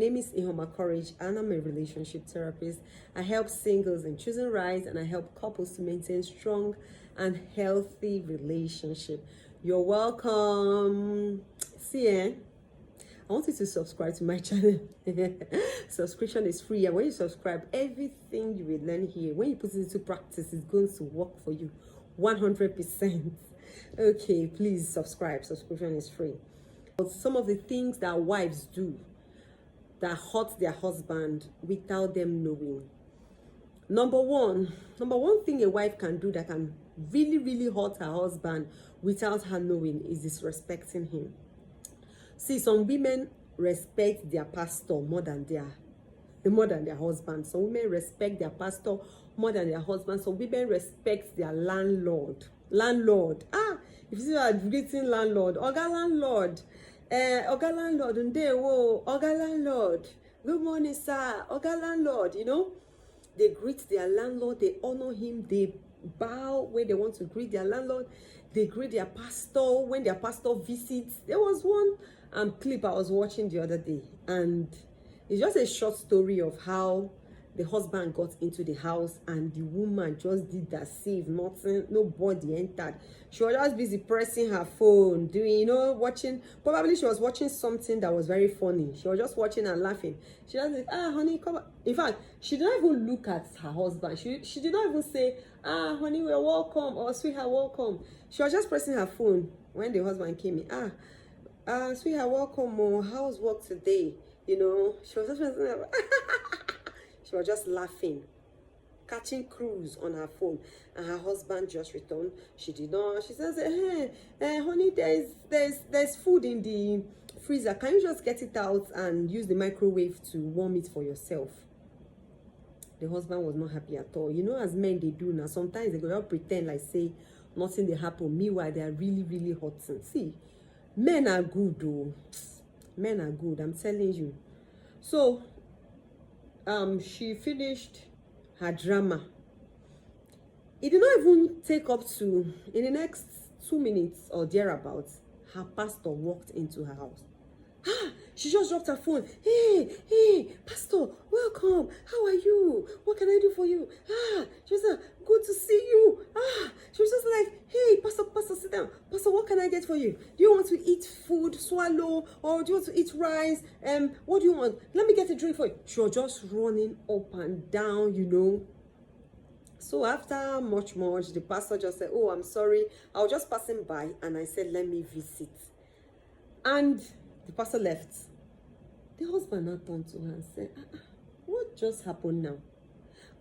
My name is Ihoma Courage and I'm a relationship therapist. I help singles in choosing right and I help couples to maintain strong and healthy relationship. You're welcome. See ya. I want you to subscribe to my channel. Subscription is free, and when you subscribe, everything you will learn here, when you put it into practice, is going to work for you 100%. Okay, please subscribe. Subscription is free. Some of the things that wives do that hurt their husband without them knowing. Number one thing a wife can do that can really hurt her husband without her knowing is disrespecting him. See, some women respect their pastor more than their husband. Some women respect their pastor more than their husband. Some women respect their landlord. If you see that greeting landlord, Oga landlord, Oga landlord, Oga landlord, good morning, sir, Oga landlord, they greet their landlord, they honor him, they bow when they want to greet their landlord, they greet their pastor when their pastor visits. There was one clip I was watching the other day, and it's just a short story of how the husband got into the house and the woman just did that save nothing, nobody entered. She was just busy pressing her phone, doing, watching. Probably she was watching something that was very funny. She was just watching and laughing. She was like, honey, come on. In fact, she did not even look at her husband. She did not even say, honey, we're welcome, or sweetheart, welcome. She was just pressing her phone when the husband came in. Sweetheart, welcome. How's work today? She was just pressing she was just laughing, catching cruise on her phone, and her husband just returned. She did not. She says, "Hey, honey, there's food in the freezer. Can you just get it out and use the microwave to warm it for yourself?" The husband was not happy at all. As men they do now. Sometimes they go out pretend like say nothing they happen. Meanwhile, they are really hurting. See, men are good though. Men are good. I'm telling you. So. She finished her drama. It did not even take up to, in the next 2 minutes or thereabouts, her pastor walked into her house. She just dropped her phone. Hey, pastor, welcome. How are you? What can I do for you? She was like, good to see you. She was just like, hey, pastor, sit down. Pastor, what can I get for you? Do you want to eat food, swallow, or do you want to eat rice? What do you want? Let me get a drink for you. She was just running up and down, So after much, the pastor just said, oh, I'm sorry. I was just passing by and I said, let me visit. And the pastor left. The husband now turned to her and said, what just happened now?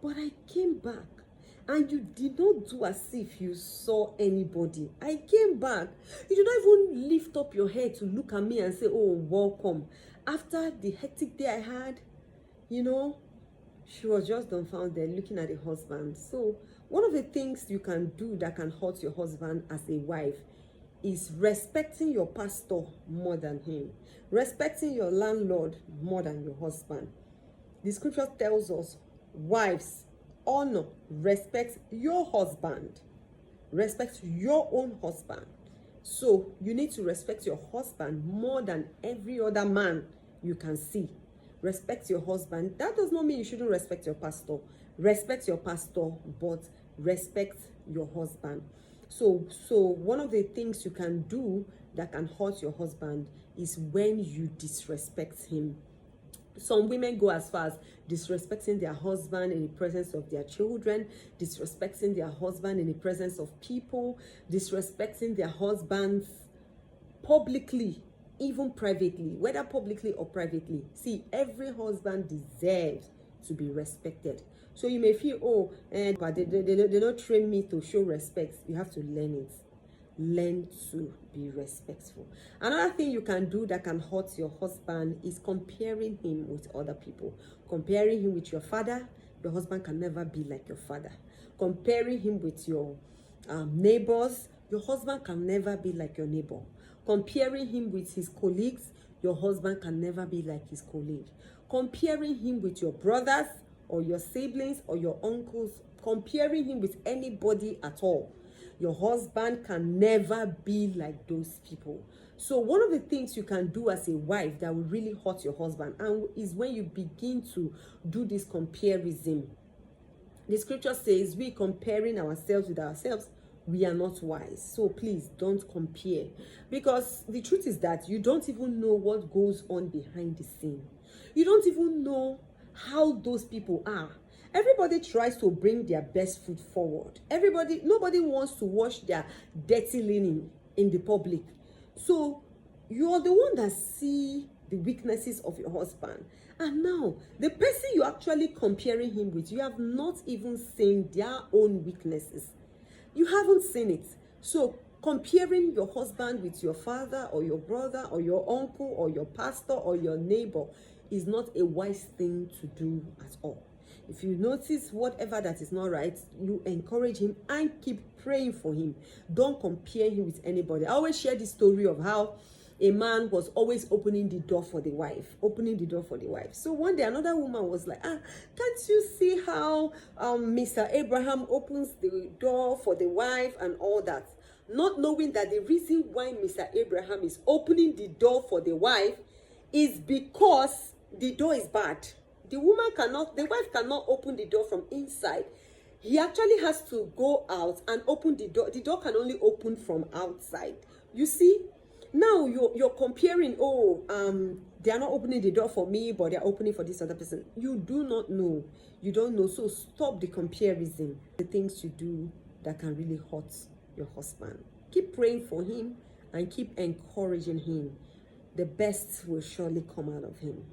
But I came back and you did not do as if you saw anybody. I came back. You did not even lift up your head to look at me and say, oh, welcome. After the hectic day I had, she was just dumbfounded looking at the husband. So one of the things you can do that can hurt your husband as a wife is respecting your pastor more than him. Respecting your landlord more than your husband. The scripture tells us, wives, honor, respect your husband. Respect your own husband. So you need to respect your husband more than every other man you can see. Respect your husband. That does not mean you shouldn't respect your pastor. Respect your pastor, but respect your husband. So one of the things you can do that can hurt your husband is when you disrespect him. Some women go as far as disrespecting their husband in the presence of their children, disrespecting their husband in the presence of people, disrespecting their husbands publicly, even privately, whether publicly or privately. See, every husband deserves to be respected. So you may feel, they don't train me to show respect. You have to learn it. Learn to be respectful. Another thing you can do that can hurt your husband is comparing him with other people. Comparing him with your father. Your husband can never be like your father. Comparing him with your neighbors. Your husband can never be like your neighbor. Comparing him with his colleagues. Your husband can never be like his colleague. Comparing him with your brothers or your siblings or your uncles. Comparing him with anybody at all. Your husband can never be like those people. So one of the things you can do as a wife that will really hurt your husband and is when you begin to do this comparison. The scripture says, we comparing ourselves with ourselves, we are not wise. So please don't compare, because the truth is that you don't even know what goes on behind the scene. You don't even know how those people are. Everybody tries to bring their best foot forward. Nobody wants to wash their dirty linen in the public. So you're the one that see the weaknesses of your husband. And now, the person you're actually comparing him with, you have not even seen their own weaknesses. You haven't seen it. So comparing your husband with your father or your brother or your uncle or your pastor or your neighbor is not a wise thing to do at all. If you notice whatever that is not right, you encourage him and keep praying for him. Don't compare him with anybody. I always share this story of how a man was always opening the door for the wife. So one day another woman was like, can't you see how Mr. Abraham opens the door for the wife and all that? Not knowing that the reason why Mr. Abraham is opening the door for the wife is because the door is bad. The wife cannot open the door from inside. He actually has to go out and open the door. The door can only open from outside. You see? Now you're comparing, they are not opening the door for me, but they're opening for this other person. You do not know. You don't know. So stop the comparison. The things you do that can really hurt your husband. Keep praying for him and keep encouraging him. The best will surely come out of him.